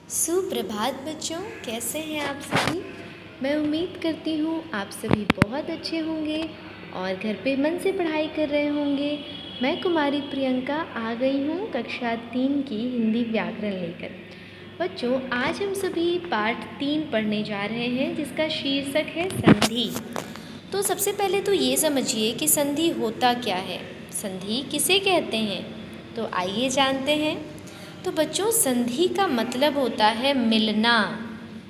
सुप्रभात बच्चों, कैसे हैं आप सभी। मैं उम्मीद करती हूँ आप सभी बहुत अच्छे होंगे और घर पे मन से पढ़ाई कर रहे होंगे। मैं कुमारी प्रियंका आ गई हूँ कक्षा 3 की हिंदी व्याकरण लेकर। बच्चों, आज हम सभी पाठ 3 पढ़ने जा रहे हैं जिसका शीर्षक है संधि। तो सबसे पहले तो ये समझिए कि संधि होता क्या है, संधि किसे कहते हैं। तो आइए जानते हैं। तो बच्चों, संधि का मतलब होता है मिलना,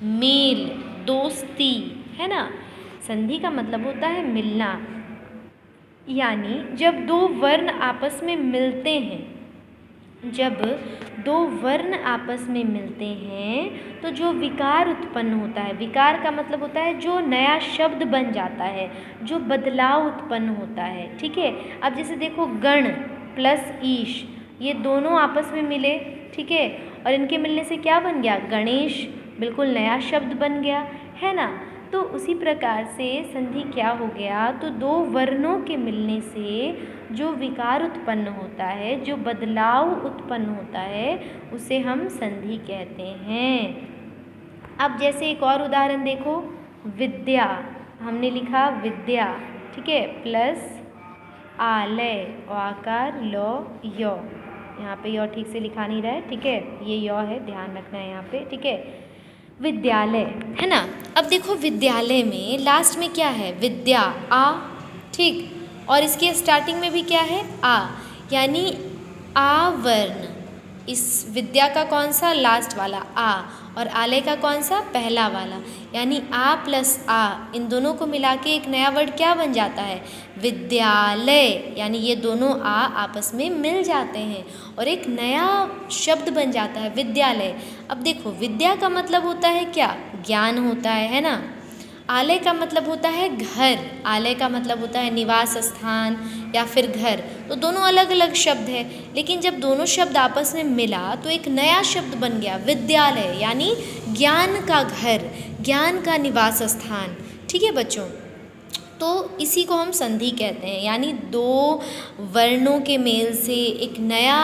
मेल, दोस्ती, है ना। संधि का मतलब होता है मिलना, यानी जब दो वर्ण आपस में मिलते हैं, जब दो वर्ण आपस में मिलते हैं तो जो विकार उत्पन्न होता है, विकार का मतलब होता है जो नया शब्द बन जाता है, जो बदलाव उत्पन्न होता है। ठीक है, अब जैसे देखो, गण प्लस ईश, ये दोनों आपस में मिले, ठीक है, और इनके मिलने से क्या बन गया, गणेश, बिल्कुल नया शब्द बन गया, है ना। तो उसी प्रकार से संधि क्या हो गया, तो दो वर्णों के मिलने से जो विकार उत्पन्न होता है, जो बदलाव उत्पन्न होता है, उसे हम संधि कहते हैं। अब जैसे एक और उदाहरण देखो, विद्या, हमने लिखा विद्या, ठीक है, प्लस आलय, आकार लो यो, यहाँ पे यो ठीक से लिखा नहीं रहा है, ठीक है, ये यो है, ध्यान रखना है यहाँ पे, ठीक है। विद्यालय, है ना। अब देखो, विद्यालय में लास्ट में क्या है, विद्या, आ, ठीक, और इसके स्टार्टिंग में भी क्या है, आ, यानी आ वर्ण, इस विद्या का कौन सा, लास्ट वाला आ, और आलय का कौन सा, पहला वाला, यानी आ प्लस आ, इन दोनों को मिला के एक नया वर्ड क्या बन जाता है, विद्यालय, यानी ये दोनों आ आपस में मिल जाते हैं और एक नया शब्द बन जाता है, विद्यालय। अब देखो, विद्या का मतलब होता है क्या, ज्ञान होता है ना। आलय का मतलब होता है घर, आलय का मतलब होता है निवास स्थान या फिर घर, तो दोनों अलग अलग शब्द है, लेकिन जब दोनों शब्द आपस में मिला तो एक नया शब्द बन गया, विद्यालय, यानी ज्ञान का घर, ज्ञान का निवास स्थान। ठीक है बच्चों, तो इसी को हम संधि कहते हैं, यानी दो वर्णों के मेल से एक नया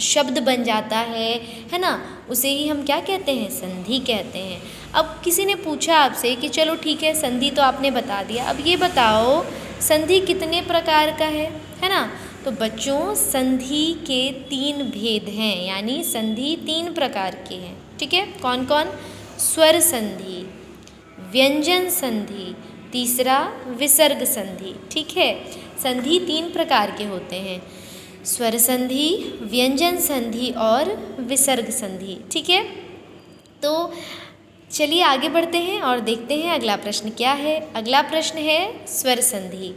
शब्द बन जाता है ना, उसे ही हम क्या कहते हैं, संधि कहते हैं। अब किसी ने पूछा आपसे कि चलो ठीक है, संधि तो आपने बता दिया, अब ये बताओ संधि कितने प्रकार का है ना। तो बच्चों, संधि के 3 भेद हैं, यानी संधि 3 प्रकार के हैं, ठीक है। कौन कौन, स्वर संधि, व्यंजन संधि, तीसरा विसर्ग संधि, ठीक है। संधि 3 प्रकार के होते हैं, स्वर संधि, व्यंजन संधि और विसर्ग संधि, ठीक है। तो चलिए आगे बढ़ते हैं और देखते हैं अगला प्रश्न क्या है। अगला प्रश्न है स्वर संधि,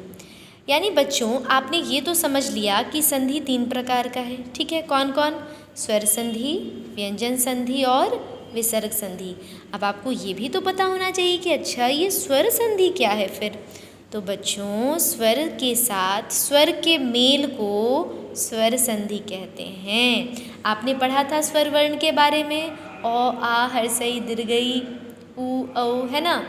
यानी बच्चों आपने ये तो समझ लिया कि संधि 3 प्रकार का है, ठीक है। कौन कौन, स्वर संधि, व्यंजन संधि और विसर्ग संधि। अब आपको ये भी तो पता होना चाहिए कि अच्छा ये स्वर संधि क्या है फिर। तो बच्चों, स्वर के साथ स्वर के मेल को स्वर संधि कहते हैं। आपने पढ़ा था स्वर वर्ण के बारे में, ओ, आ, हर्षई, दीर्घई, उ, औ, है ना।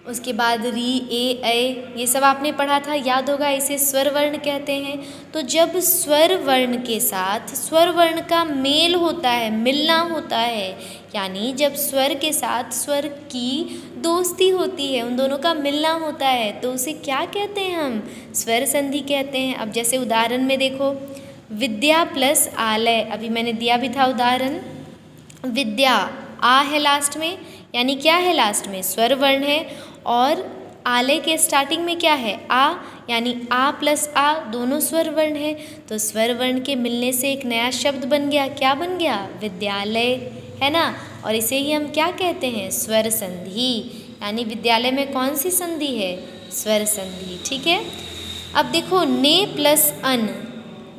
उसके बाद री, ए, ऐ, ये सब आपने पढ़ा था, याद होगा, इसे स्वर वर्ण कहते हैं। तो जब स्वर वर्ण के साथ स्वर वर्ण का मेल होता है, मिलना होता है, यानी जब स्वर के साथ स्वर की दोस्ती होती है, उन दोनों का मिलना होता है, तो उसे क्या कहते हैं, हम स्वर संधि कहते हैं। अब जैसे उदाहरण में देखो, विद्या प्लस आलय, अभी मैंने दिया भी था उदाहरण, विद्या, आ है लास्ट में, यानी क्या है लास्ट में, स्वर वर्ण है, और आलय के स्टार्टिंग में क्या है, आ, यानी आ प्लस आ, दोनों स्वर वर्ण है, तो स्वर वर्ण के मिलने से एक नया शब्द बन गया, क्या बन गया, विद्यालय, है ना। और इसे ही हम क्या कहते हैं, स्वर संधि, यानी विद्यालय में कौन सी संधि है, स्वर संधि, ठीक है। अब देखो, ने प्लस अन,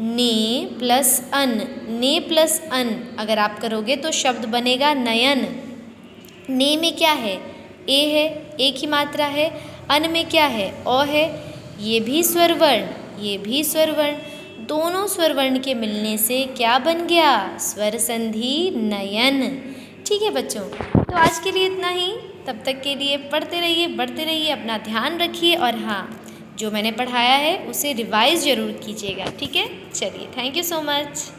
ने प्लस अन, ने प्लस अन अगर आप करोगे तो शब्द बनेगा नयन। ने में क्या है, ए है, एक ही मात्रा है, अन में क्या है, ओ है, ये भी स्वर वर्ण, ये भी स्वर वर्ण, दोनों स्वर वर्ण के मिलने से क्या बन गया, स्वर संधि नयन। ठीक है बच्चों, तो आज के लिए इतना ही। तब तक के लिए पढ़ते रहिए, बढ़ते रहिए, अपना ध्यान रखिए, और हाँ, जो मैंने पढ़ाया है उसे रिवाइज ज़रूर कीजिएगा, ठीक है। चलिए, थैंक यू सो मच।